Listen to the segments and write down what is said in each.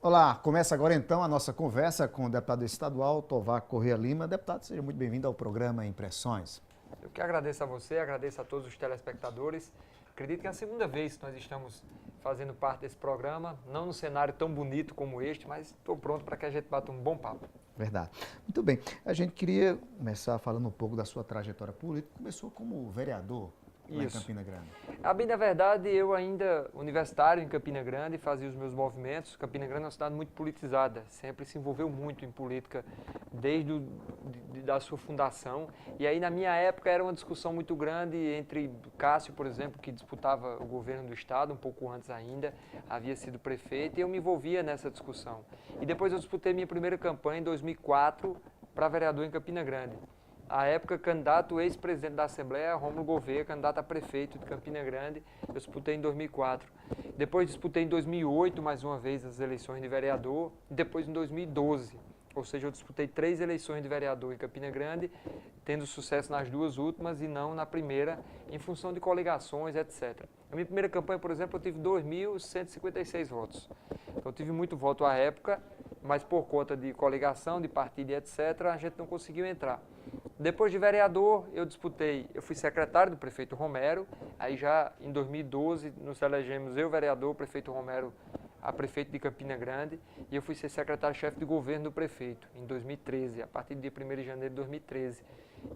Olá, começa agora então a nossa conversa com o deputado estadual Tovar Corrêa Lima. Deputado, seja muito bem-vindo ao programa Impressões. Eu que agradeço a você, agradeço a todos os telespectadores. Acredito que é a segunda vez que nós estamos fazendo parte desse programa, não num cenário tão bonito como este, mas estou pronto para que a gente bata um bom papo. Verdade. Muito bem. A gente queria começar falando um pouco da sua trajetória política. Começou como vereador lá em Campina Grande. A bem da verdade, eu ainda universitário em Campina Grande, fazia os meus movimentos. Campina Grande é uma cidade muito politizada, sempre se envolveu muito em política desde da sua fundação. E aí, na minha época, era uma discussão muito grande entre Cássio, por exemplo, que disputava o governo do estado, um pouco antes ainda, havia sido prefeito, e eu me envolvia nessa discussão. E depois eu disputei minha primeira campanha em 2004 para vereador em Campina Grande. À época, candidato ex-presidente da Assembleia, Rômulo Gouveia, candidato a prefeito de Campina Grande, eu disputei em 2004. Depois disputei em 2008, mais uma vez, as eleições de vereador, e depois em 2012. Ou seja, eu disputei 3 eleições de vereador em Campina Grande, tendo sucesso nas 2 últimas e não na primeira, em função de coligações, etc. A minha primeira campanha, por exemplo, eu tive 2.156 votos. Então, eu tive muito voto à época, mas por conta de coligação, de partido, etc., a gente não conseguiu entrar. Depois de vereador, eu fui secretário do prefeito Romero, aí já em 2012 nos elegemos eu, vereador, o prefeito Romero, a prefeito de Campina Grande, e eu fui ser secretário-chefe de governo do prefeito em 2013, a partir do dia 1º de janeiro de 2013.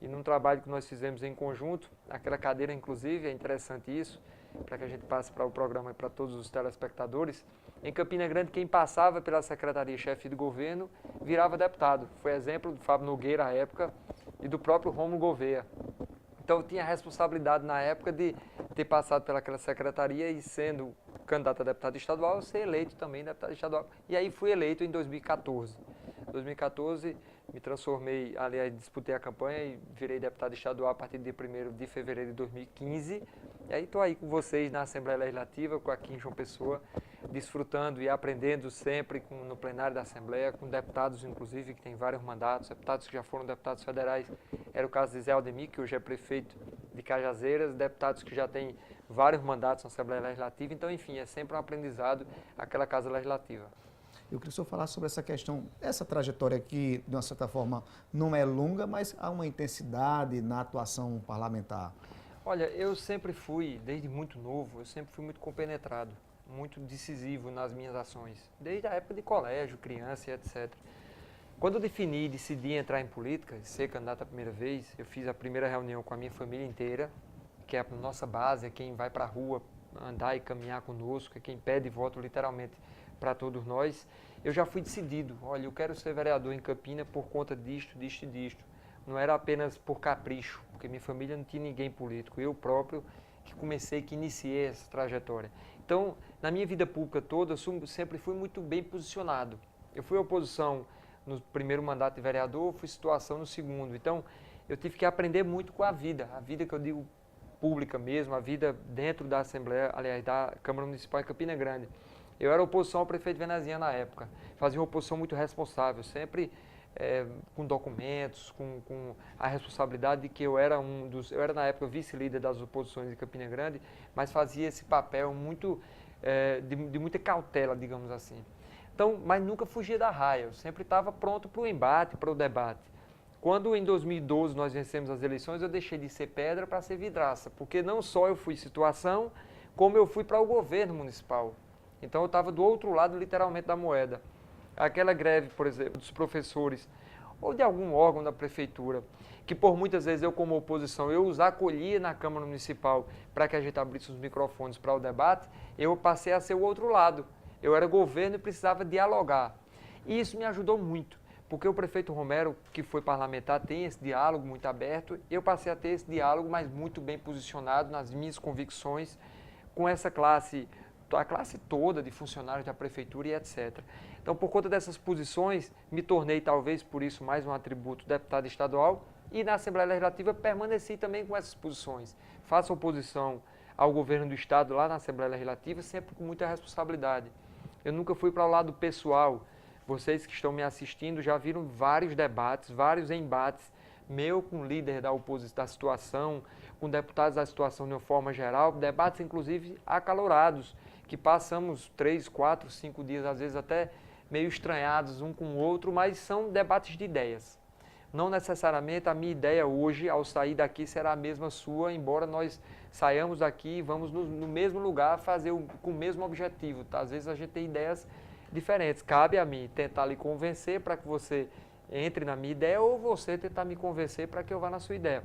E num trabalho que nós fizemos em conjunto, aquela cadeira inclusive, é interessante isso, para que a gente passe para o programa e para todos os telespectadores, em Campina Grande quem passava pela secretaria-chefe de governo virava deputado. Foi exemplo do Fábio Nogueira à época e do próprio Rômulo Gouveia. Então eu tinha a responsabilidade na época de ter passado pelaquela secretaria e sendo candidato a deputado estadual, eu ser eleito também deputado estadual. E aí fui eleito em 2014. Em 2014 me transformei, aliás, disputei a campanha e virei deputado estadual a partir de 1º de fevereiro de 2015. E aí estou aí com vocês na Assembleia Legislativa, aqui em João Pessoa, desfrutando e aprendendo sempre no plenário da Assembleia, com deputados, inclusive, que têm vários mandatos, deputados que já foram deputados federais. Era o caso de Zé Aldemir, que hoje é prefeito de Cajazeiras, deputados que já têm vários mandatos na Assembleia Legislativa. Então, enfim, é sempre um aprendizado aquela Casa Legislativa. Eu queria só falar sobre essa questão, essa trajetória que, de uma certa forma, não é longa, mas há uma intensidade na atuação parlamentar. Olha, eu sempre fui, desde muito novo, eu sempre fui muito compenetrado, muito decisivo nas minhas ações, desde a época de colégio, criança e etc. Quando eu decidi entrar em política, ser candidato a primeira vez, eu fiz a primeira reunião com a minha família inteira, que é a nossa base, é quem vai para a rua andar e caminhar conosco, é quem pede voto literalmente para todos nós. Eu já fui decidido, olha, eu quero ser vereador em Campina por conta disto, disto e disto. Não era apenas por capricho, porque minha família não tinha ninguém político, eu próprio que iniciei essa trajetória. Então, na minha vida pública toda, eu sempre fui muito bem posicionado. Eu fui oposição no primeiro mandato de vereador, fui situação no segundo. Então, eu tive que aprender muito com a vida que eu digo pública mesmo, a vida dentro da Assembleia, aliás, da Câmara Municipal em Campina Grande. Eu era oposição ao prefeito Venezinha na época, fazia uma oposição muito responsável, sempre com documentos, com a responsabilidade de que eu era na época vice-líder das oposições de Campina Grande, mas fazia esse papel muito, de muita cautela, digamos assim. Então, mas nunca fugia da raia, eu sempre estava pronto para o embate, para o debate. Quando em 2012 nós vencemos as eleições, eu deixei de ser pedra para ser vidraça, porque não só eu fui situação, como eu fui para o governo municipal. Então eu estava do outro lado, literalmente, da moeda. Aquela greve, por exemplo, dos professores, ou de algum órgão da prefeitura, que por muitas vezes eu como oposição, eu os acolhia na Câmara Municipal para que a gente abrisse os microfones para o debate, eu passei a ser o outro lado. Eu era governo e precisava dialogar. E isso me ajudou muito, porque o prefeito Romero, que foi parlamentar, tem esse diálogo muito aberto, eu passei a ter esse diálogo, mas muito bem posicionado nas minhas convicções, com essa classe, a classe toda de funcionários da prefeitura e etc. Então, por conta dessas posições, me tornei, talvez por isso, mais um atributo deputado estadual e na Assembleia Legislativa permaneci também com essas posições. Faço oposição ao governo do Estado lá na Assembleia Legislativa, sempre com muita responsabilidade. Eu nunca fui para o lado pessoal. Vocês que estão me assistindo já viram vários debates, vários embates, meu com o líder da oposição, da situação, com deputados da situação de uma forma geral, debates inclusive acalorados, que passamos 3, 4, 5 dias, às vezes até meio estranhados um com o outro, mas são debates de ideias. Não necessariamente a minha ideia hoje, ao sair daqui, será a mesma sua, embora nós saiamos daqui e vamos no mesmo lugar fazer com o mesmo objetivo. Tá? Às vezes a gente tem ideias diferentes. Cabe a mim tentar lhe convencer para que você entre na minha ideia ou você tentar me convencer para que eu vá na sua ideia.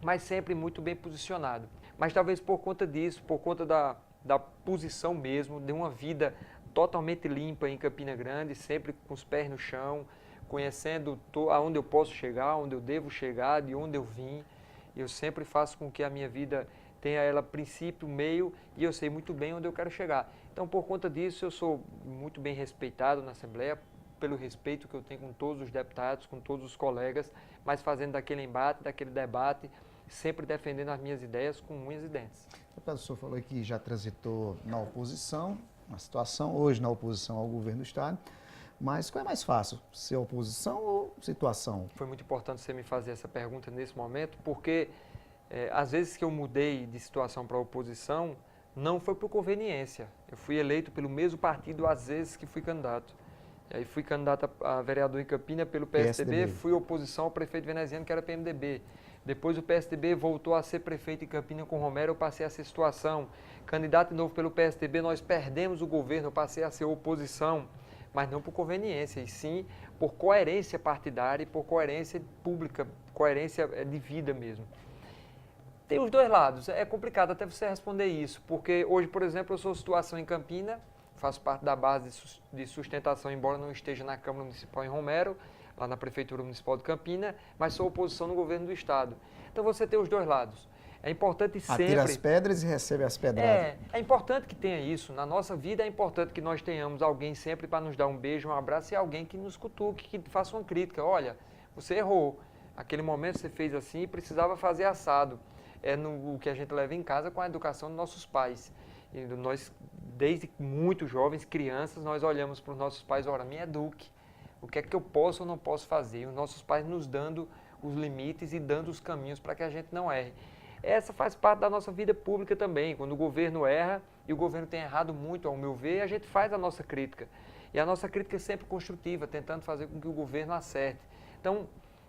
Mas sempre muito bem posicionado. Mas talvez por conta disso, por conta da posição mesmo, de uma vida totalmente limpa em Campina Grande, sempre com os pés no chão, conhecendo aonde eu posso chegar, onde eu devo chegar, de onde eu vim. Eu sempre faço com que a minha vida tenha ela princípio, meio, e eu sei muito bem onde eu quero chegar. Então, por conta disso, eu sou muito bem respeitado na Assembleia, pelo respeito que eu tenho com todos os deputados, com todos os colegas, mas fazendo daquele embate, daquele debate, sempre defendendo as minhas ideias com unhas e dentes. O senhor falou que já transitou na oposição, na situação, hoje na oposição ao governo do Estado. Mas qual é mais fácil, ser oposição ou situação? Foi muito importante você me fazer essa pergunta nesse momento, porque às vezes que eu mudei de situação para oposição, não foi por conveniência. Eu fui eleito pelo mesmo partido às vezes que fui candidato. E aí fui candidato a vereador em Campina pelo PSDB, fui oposição ao prefeito veneziano, que era PMDB. Depois o PSDB voltou a ser prefeito em Campina com Romero, eu passei a ser situação. Candidato de novo pelo PSDB, nós perdemos o governo, eu passei a ser oposição. Mas não por conveniência, e sim por coerência partidária e por coerência pública, coerência de vida mesmo. Tem os dois lados, é complicado até você responder isso, porque hoje, por exemplo, eu sou situação em Campina, faço parte da base de sustentação, embora não esteja na Câmara Municipal em Romero, lá na Prefeitura Municipal de Campina, mas sou oposição no governo do Estado. Então você tem os dois lados. É importante sempre... Atira as pedras e recebe as pedradas. É importante que tenha isso. Na nossa vida é importante que nós tenhamos alguém sempre para nos dar um beijo, um abraço e alguém que nos cutuque, que faça uma crítica. Olha, você errou. Aquele momento você fez assim e precisava fazer assado. É o que a gente leva em casa com a educação dos nossos pais. E nós, desde muito jovens, crianças, nós olhamos para os nossos pais, olha, me eduque. O que é que eu posso ou não posso fazer? E os nossos pais nos dando os limites e dando os caminhos para que a gente não erre. Essa faz parte da nossa vida pública também. Quando o governo erra, e o governo tem errado muito, ao meu ver, a gente faz a nossa crítica. E a nossa crítica é sempre construtiva, tentando fazer com que o governo acerte. Então,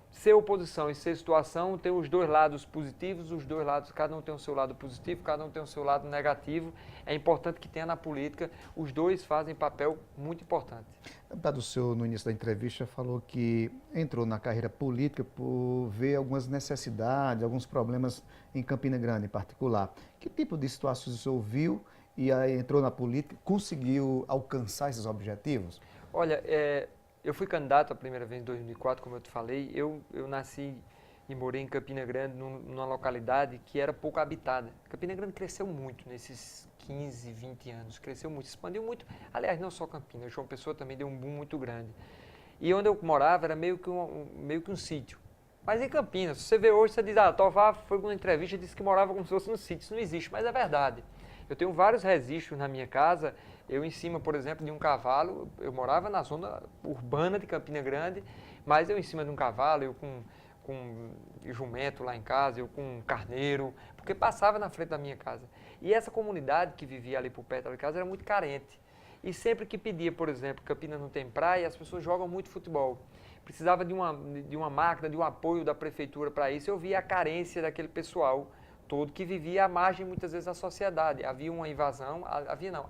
ser oposição e ser situação tem os dois lados positivos, os dois lados, cada um tem o seu lado positivo, cada um tem o seu lado negativo. É importante que tenha na política, os dois fazem papel muito importante. O deputado, senhor, no início da entrevista, falou que entrou na carreira política por ver algumas necessidades, alguns problemas em Campina Grande em particular. Que tipo de situações o senhor viu e aí entrou na política, conseguiu alcançar esses objetivos? Olha, eu fui candidato a primeira vez em 2004, como eu te falei. Eu nasci e morei em Campina Grande, numa localidade que era pouco habitada. Campina Grande cresceu muito nesses 15, 20 anos, cresceu muito, expandiu muito. Aliás, não só Campinas, João Pessoa também deu um boom muito grande. E onde eu morava era meio que um sítio. Mas em Campinas, se você vê hoje, você diz, Tovar foi uma entrevista e disse que morava como se fosse no sítio. Isso não existe, mas é verdade. Eu tenho vários registros na minha casa. Eu em cima, por exemplo, de um cavalo, eu morava na zona urbana de Campina Grande, mas eu em cima de um cavalo, eu com jumento lá em casa, eu com um carneiro, porque passava na frente da minha casa. E essa comunidade que vivia ali por perto da casa era muito carente. E sempre que pedia, por exemplo, Campinas não tem praia, as pessoas jogam muito futebol. Precisava de uma máquina, de um apoio da prefeitura para isso, eu via a carência daquele pessoal todo que vivia à margem muitas vezes da sociedade. Havia uma invasão,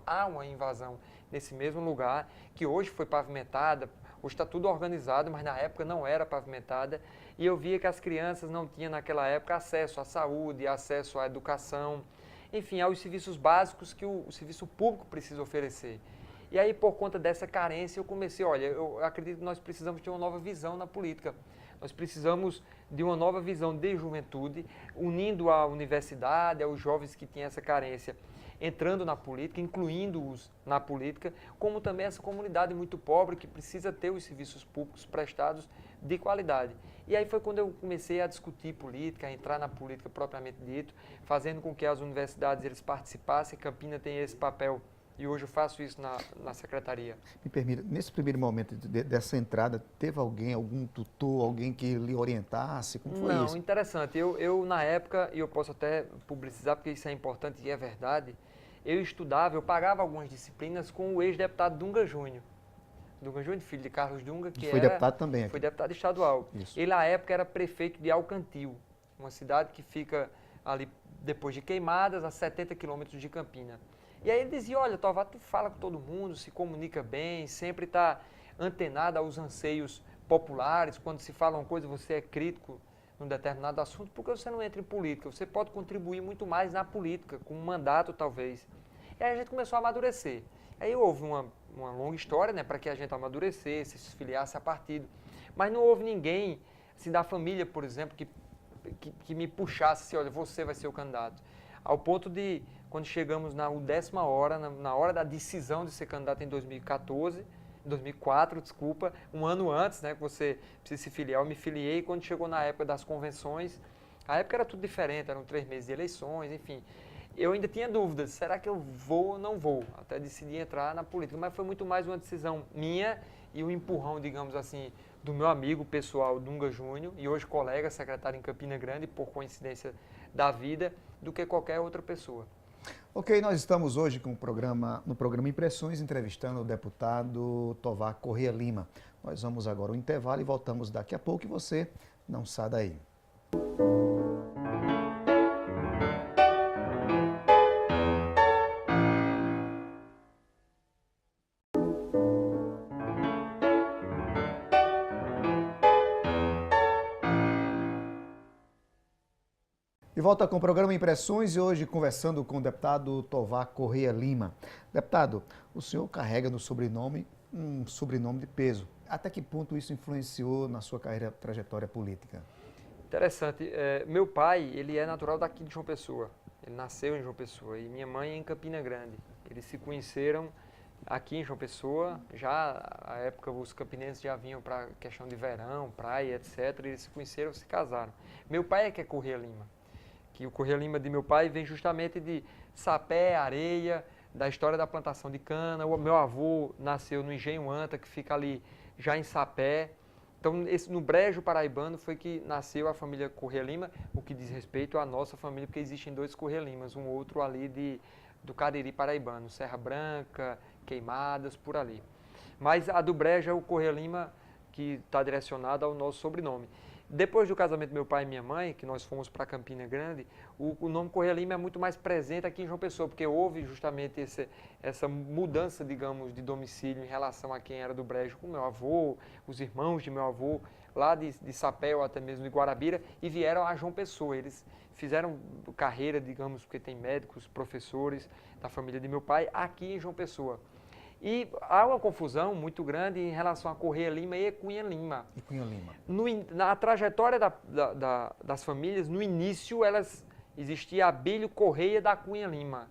há uma invasão nesse mesmo lugar, que hoje foi pavimentada, hoje está tudo organizado, mas na época não era pavimentada, e eu via que as crianças não tinham naquela época acesso à saúde, acesso à educação, enfim, aos serviços básicos que o serviço público precisa oferecer. E aí, por conta dessa carência, eu comecei, olha, eu acredito que nós precisamos ter uma nova visão na política. Nós precisamos de uma nova visão de juventude, unindo a universidade, aos jovens que têm essa carência, entrando na política, incluindo-os na política, como também essa comunidade muito pobre que precisa ter os serviços públicos prestados de qualidade. E aí foi quando eu comecei a discutir política, a entrar na política propriamente dito, fazendo com que as universidades eles participassem. Campina tem esse papel E hoje eu faço isso na secretaria. Me permita, nesse primeiro momento dessa entrada, teve alguém, algum tutor, alguém que lhe orientasse? Como foi Não, isso? interessante. Eu, na época, e eu posso até publicizar porque isso é importante e é verdade, eu estudava, eu pagava algumas disciplinas com o ex-deputado Dunga Júnior. Dunga Júnior, filho de Carlos Dunga, E que foi deputado também foi aqui. deputado estadual. Isso. Ele, na época, era prefeito de Alcantil, uma cidade que fica ali depois de Queimadas, a 70 quilômetros de Campina. E aí ele dizia, olha, Tovar, tu fala com todo mundo, se comunica bem, sempre está antenado aos anseios populares, quando se fala uma coisa você é crítico num determinado assunto, por que você não entra em política? Você pode contribuir muito mais na política, com um mandato talvez. E aí a gente começou a amadurecer. Aí houve uma longa história, né, para que a gente amadurecesse, se filiasse a partido. Mas não houve ninguém, assim, da família, por exemplo, que me puxasse assim, olha, você vai ser o candidato. Ao ponto de, quando chegamos na 10ª hora, na hora da decisão de ser candidato em 2004, desculpa, um ano antes, né, que você precisa se filiar, eu me filiei, e quando chegou na época das convenções, a época era tudo diferente, eram 3 meses de eleições, enfim. Eu ainda tinha dúvidas, será que eu vou ou não vou? Até decidi entrar na política, mas foi muito mais uma decisão minha e um empurrão, digamos assim, do meu amigo pessoal Dunga Júnior, e hoje colega, secretário em Campina Grande, por coincidência da vida, do que qualquer outra pessoa. Ok, nós estamos hoje no programa Impressões, entrevistando o deputado Tovar Corrêa Lima. Nós vamos agora ao intervalo e voltamos daqui a pouco e você não sai daí. De volta com o programa Impressões e hoje conversando com o deputado Tovar Corrêa Lima. Deputado, o senhor carrega no sobrenome um sobrenome de peso. Até que ponto isso influenciou na sua trajetória política? Interessante. Meu pai, ele é natural daqui de João Pessoa. Ele nasceu em João Pessoa e minha mãe em Campina Grande. Eles se conheceram aqui em João Pessoa. Já à época os campinenses já vinham para questão de verão, praia, etc. Eles se conheceram, se casaram. Meu pai é que é Corrêa Lima. Que o Corrêa Lima de meu pai vem justamente de sapé, areia, da história da plantação de cana. O meu avô nasceu no Engenho Anta, que fica ali já em Sapé. Então, no Brejo Paraibano foi que nasceu a família Corrêa Lima, o que diz respeito à nossa família, porque existem 2 Corrêa Limas, um outro ali do Cariri Paraibano, Serra Branca, Queimadas, por ali. Mas a do Brejo é o Corrêa Lima que está direcionado ao nosso sobrenome. Depois do casamento do meu pai e minha mãe, que nós fomos para Campina Grande, o nome Corrêa Lima é muito mais presente aqui em João Pessoa, porque houve justamente essa mudança, digamos, de domicílio em relação a quem era do Brejo, com meu avô, os irmãos de meu avô, lá de Sapé ou até mesmo de Guarabira, e vieram a João Pessoa. Eles fizeram carreira, digamos, porque tem médicos, professores da família de meu pai, aqui em João Pessoa. E há uma confusão muito grande em relação a Corrêa Lima e Cunha Lima. E Cunha Lima? Na trajetória das famílias, no início, existia Abílio Corrêa da Cunha Lima,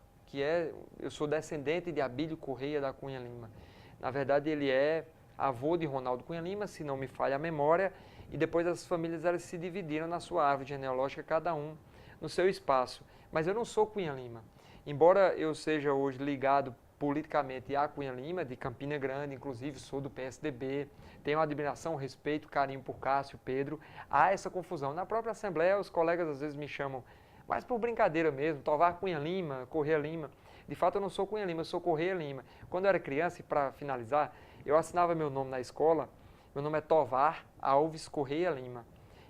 eu sou descendente de Abílio Corrêa da Cunha Lima. Na verdade, ele é avô de Ronaldo Cunha Lima, se não me falha a memória, e depois as famílias elas se dividiram na sua árvore genealógica, cada um no seu espaço. Mas eu não sou Cunha Lima. Embora eu seja hoje ligado politicamente a Cunha Lima, de Campina Grande, inclusive sou do PSDB, tenho admiração, respeito, carinho por Cássio, Pedro, há essa confusão. Na própria Assembleia, os colegas às vezes me chamam, mas por brincadeira mesmo, Tovar Cunha Lima, Corrêa Lima. De fato, eu não sou Cunha Lima, eu sou Corrêa Lima. Quando eu era criança, e para finalizar, eu assinava meu nome na escola, meu nome é Tovar Alves Corrêa Lima.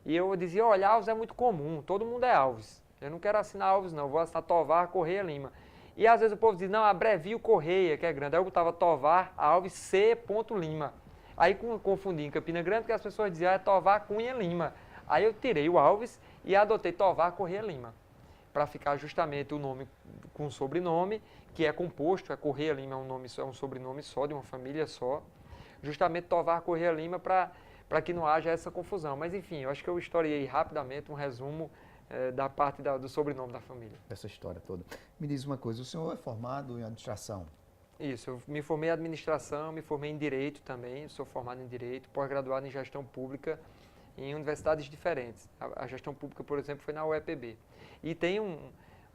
E eu dizia, olha, Alves é muito comum, todo mundo é Alves. Eu não quero assinar Alves não, eu vou assinar Tovar Corrêa Lima. E às vezes o povo diz, não, abrevia o Correia, que é grande. Aí eu botava Tovar Alves C. Lima. Aí confundi em Campina Grande, porque as pessoas diziam, é Tovar Cunha Lima. Aí eu tirei o Alves e adotei Tovar Corrêa Lima, para ficar justamente o nome com o sobrenome, que é composto, Corrêa Lima é um sobrenome só, de uma família só. Justamente Tovar Corrêa Lima para que não haja essa confusão. Mas enfim, eu acho que eu historiei rapidamente um resumo da parte do sobrenome da família. Essa história toda. Me diz uma coisa, o senhor é formado em administração? Isso, eu me formei em administração, me formei em direito também, sou formado em direito, pós-graduado em gestão pública em universidades diferentes. A gestão pública, por exemplo, foi na UEPB. E tem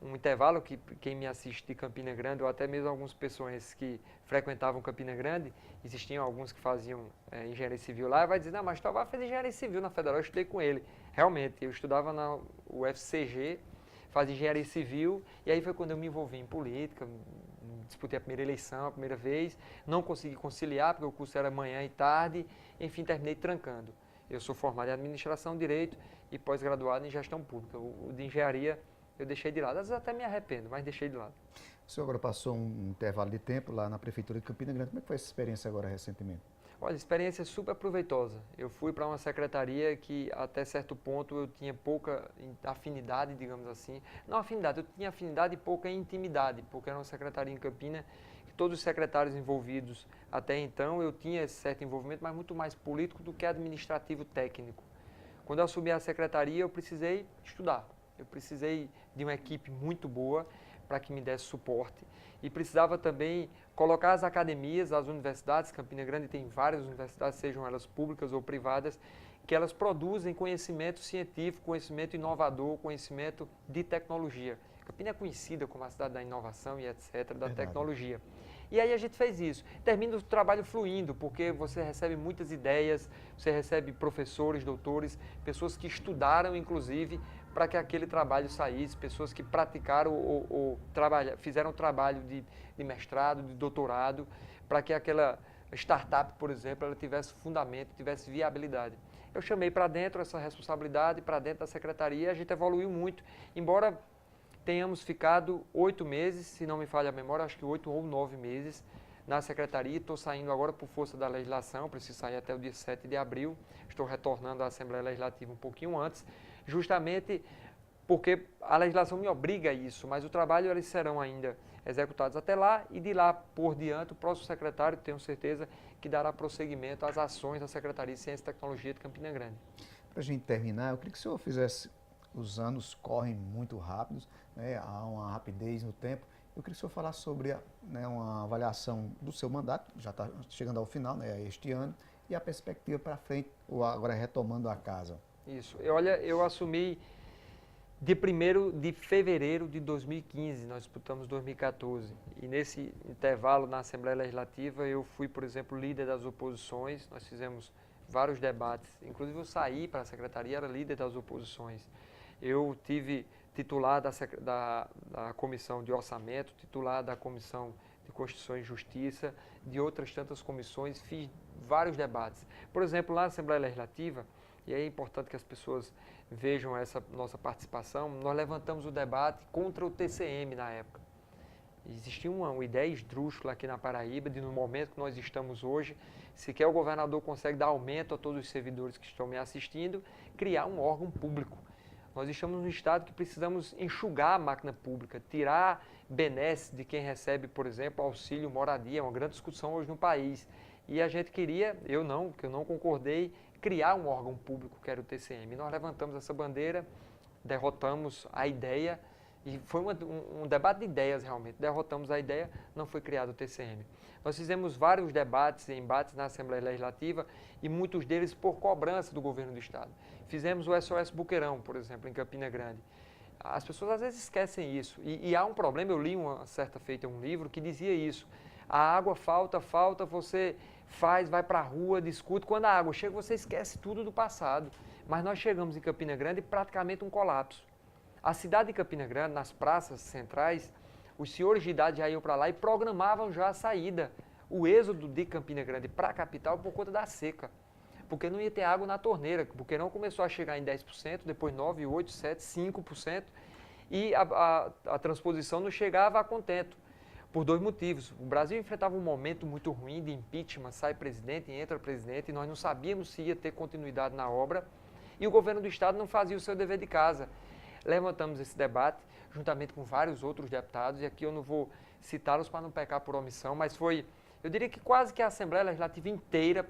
um intervalo que quem me assiste de Campina Grande, ou até mesmo algumas pessoas que frequentavam Campina Grande, existiam alguns que faziam engenharia civil lá, vai dizer, não, mas Tovar fez engenharia civil na Federal, eu estudei com ele. Realmente, eu estudava na UFCG, fazia engenharia civil, e aí foi quando eu me envolvi em política, disputei a primeira eleição, a primeira vez, não consegui conciliar, porque o curso era manhã e tarde, enfim, terminei trancando. Eu sou formado em administração, direito e pós-graduado em gestão pública. O de engenharia eu deixei de lado, às vezes até me arrependo, mas deixei de lado. O senhor agora passou um intervalo de tempo lá na Prefeitura de Campina Grande. Como é que foi essa experiência agora recentemente? Olha, experiência super proveitosa. Eu fui para uma secretaria que até certo ponto eu tinha pouca afinidade, digamos assim. Não afinidade, eu tinha afinidade e pouca intimidade, porque era uma secretaria em Campina que todos os secretários envolvidos até então eu tinha esse certo envolvimento, mas muito mais político do que administrativo técnico. Quando eu assumi a secretaria, eu precisei estudar. Eu precisei de uma equipe muito boa para que me desse suporte e precisava também colocar as academias, as universidades. Campina Grande tem várias universidades, sejam elas públicas ou privadas, que elas produzem conhecimento científico, conhecimento inovador, conhecimento de tecnologia. Campina é conhecida como a cidade da inovação e etc., da tecnologia. E aí a gente fez isso. Termina o trabalho fluindo, porque você recebe muitas ideias, você recebe professores, doutores, pessoas que estudaram, inclusive, para que aquele trabalho saísse, pessoas que praticaram ou fizeram trabalho de mestrado, de doutorado, para que aquela startup, por exemplo, ela tivesse fundamento, tivesse viabilidade. Eu chamei para dentro essa responsabilidade, para dentro da secretaria, a gente evoluiu muito, embora tenhamos ficado 8 meses, se não me falha a memória, acho que 8 ou 9 meses na secretaria. Estou saindo agora por força da legislação, preciso sair até o dia 7 de abril. Estou retornando à Assembleia Legislativa um pouquinho antes, justamente porque a legislação me obriga a isso, mas o trabalho eles serão ainda executados até lá e de lá por diante o próximo secretário, tenho certeza, que dará prosseguimento às ações da Secretaria de Ciência e Tecnologia de Campina Grande. Para a gente terminar, eu queria que o senhor fizesse, os anos correm muito rápidos, né, há uma rapidez no tempo. Eu queria que o senhor falasse sobre uma avaliação do seu mandato, já está chegando ao final, né, este ano, e a perspectiva para frente, ou agora retomando a casa. Isso. Olha, eu assumi de 1º de fevereiro de 2015, nós disputamos 2014. E nesse intervalo na Assembleia Legislativa, eu fui, por exemplo, líder das oposições, nós fizemos vários debates, inclusive eu saí para a secretaria, era líder das oposições. Eu tive titular da Comissão de Orçamento, titular da Comissão de Constituição e Justiça, de outras tantas comissões, fiz vários debates. Por exemplo, lá na Assembleia Legislativa, e é importante que as pessoas vejam essa nossa participação, nós levantamos o debate contra o TCM na época. Existia uma ideia esdrúxula aqui na Paraíba, de no momento que nós estamos hoje, sequer o governador consegue dar aumento a todos os servidores que estão me assistindo, criar um órgão público. Nós estamos num estado que precisamos enxugar a máquina pública, tirar benesses de quem recebe, por exemplo, auxílio moradia, é uma grande discussão hoje no país. E a gente queria, que eu não concordei, criar um órgão público, que era o TCM. Nós levantamos essa bandeira, derrotamos a ideia, e foi um debate de ideias realmente, derrotamos a ideia, não foi criado o TCM. Nós fizemos vários debates e embates na Assembleia Legislativa e muitos deles por cobrança do governo do estado. Fizemos o SOS Boqueirão, por exemplo, em Campina Grande. As pessoas às vezes esquecem isso. E há um problema, eu li uma certa feita um livro que dizia isso. A água falta, você faz, vai para a rua, discute. Quando a água chega, você esquece tudo do passado. Mas nós chegamos em Campina Grande e praticamente um colapso. A cidade de Campina Grande, nas praças centrais, os senhores de idade já iam para lá e programavam já a saída, o êxodo de Campina Grande para a capital por conta da seca. Porque não ia ter água na torneira, porque não começou a chegar em 10%, depois 9%, 8%, 7%, 5%, e a transposição não chegava a contento, por 2 motivos. O Brasil enfrentava um momento muito ruim de impeachment, sai presidente, entra presidente, e nós não sabíamos se ia ter continuidade na obra, e o governo do estado não fazia o seu dever de casa. Levantamos esse debate, juntamente com vários outros deputados, e aqui eu não vou citá-los para não pecar por omissão, mas foi, eu diria que quase que a Assembleia Legislativa inteira,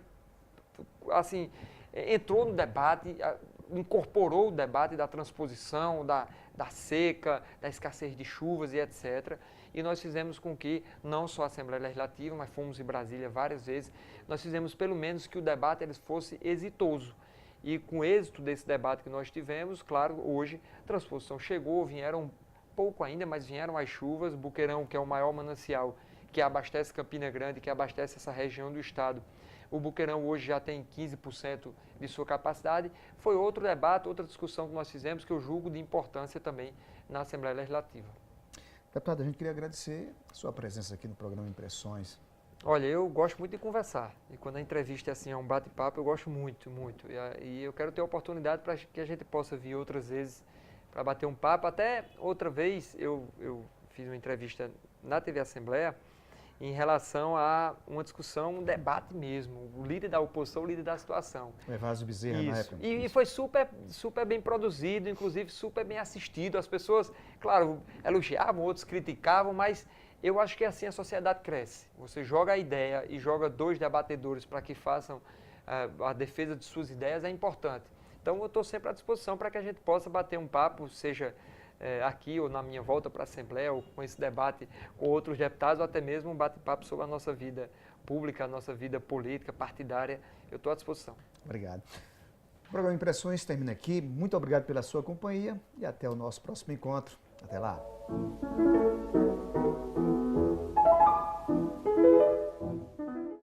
assim, entrou no debate, incorporou o debate da transposição, da seca, da escassez de chuvas e etc. E nós fizemos com que, não só a Assembleia Legislativa, mas fomos em Brasília várias vezes, nós fizemos pelo menos que o debate ele fosse exitoso. E com o êxito desse debate que nós tivemos, claro, hoje a transposição chegou, vieram pouco ainda, mas vieram as chuvas. O Buqueirão, que é o maior manancial que abastece Campina Grande, que abastece essa região do estado, o Buqueirão hoje já tem 15% de sua capacidade. Foi outro debate, outra discussão que nós fizemos, que eu julgo de importância também na Assembleia Legislativa. Deputado, a gente queria agradecer a sua presença aqui no programa Impressões. Olha, eu gosto muito de conversar. E quando a entrevista é assim, é um bate-papo, eu gosto muito, muito. E eu quero ter a oportunidade para que a gente possa vir outras vezes para bater um papo. Até outra vez eu fiz uma entrevista na TV Assembleia em relação a uma discussão, um debate mesmo. O líder da oposição, o líder da situação. O Evásio Bezerra, na época. E foi super, super bem produzido, inclusive super bem assistido. As pessoas, claro, elogiavam, outros criticavam, mas eu acho que assim a sociedade cresce. Você joga a ideia e joga dois debatedores para que façam a defesa de suas ideias, é importante. Então eu estou sempre à disposição para que a gente possa bater um papo, seja aqui ou na minha volta para a Assembleia, ou com esse debate com outros deputados, ou até mesmo um bate-papo sobre a nossa vida pública, a nossa vida política, partidária. Eu estou à disposição. Obrigado. O programa Impressões termina aqui. Muito obrigado pela sua companhia e até o nosso próximo encontro. Até lá.